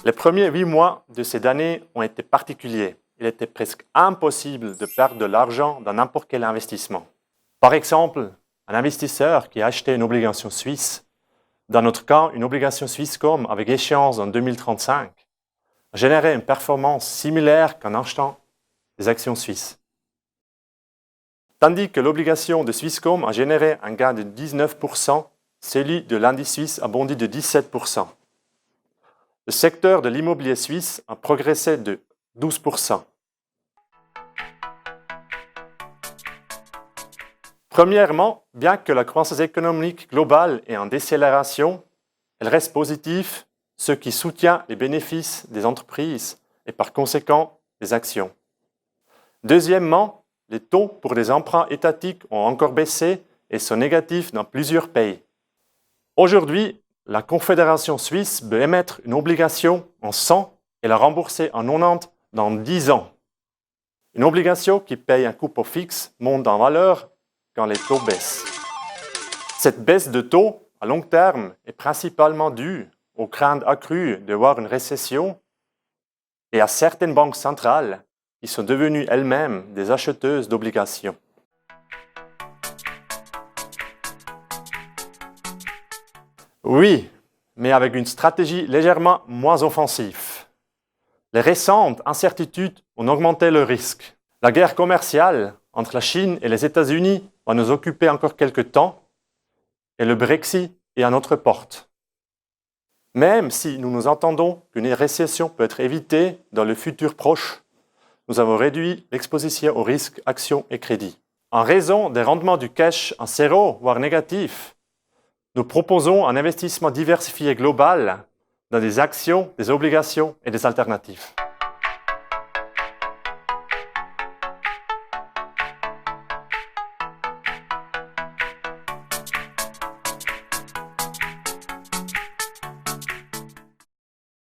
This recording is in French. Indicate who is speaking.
Speaker 1: Les premiers 8 mois de cette année ont été particuliers. Il était presque impossible de perdre de l'argent dans n'importe quel investissement. Par exemple, un investisseur qui a acheté une obligation suisse, dans notre cas une obligation Swisscom avec échéance en 2035, a généré une performance similaire qu'en achetant des actions suisses. Tandis que l'obligation de Swisscom a généré un gain de 19%, celui de l'indice suisse a bondi de 17%. Le secteur de l'immobilier suisse a progressé de 12%. Premièrement, bien que la croissance économique globale est en décélération, elle reste positive, ce qui soutient les bénéfices des entreprises et par conséquent des actions. Deuxièmement, les taux pour les emprunts étatiques ont encore baissé et sont négatifs dans plusieurs pays. Aujourd'hui, la Confédération suisse peut émettre une obligation en 100 et la rembourser en 90 dans 10 ans. Une obligation qui paye un coupon fixe monte en valeur quand les taux baissent. Cette baisse de taux à long terme est principalement due aux craintes accrues de voir une récession et à certaines banques centrales qui sont devenues elles-mêmes des acheteuses d'obligations. Oui, mais avec une stratégie légèrement moins offensive. Les récentes incertitudes ont augmenté le risque. La guerre commerciale entre la Chine et les États-Unis va nous occuper encore quelques temps et le Brexit est à notre porte. Même si nous entendons qu'une récession peut être évitée dans le futur proche, nous avons réduit l'exposition aux risques, actions et crédits. En raison des rendements du cash en zéro, voire négatif, nous proposons un investissement diversifié global dans des actions, des obligations et des alternatives.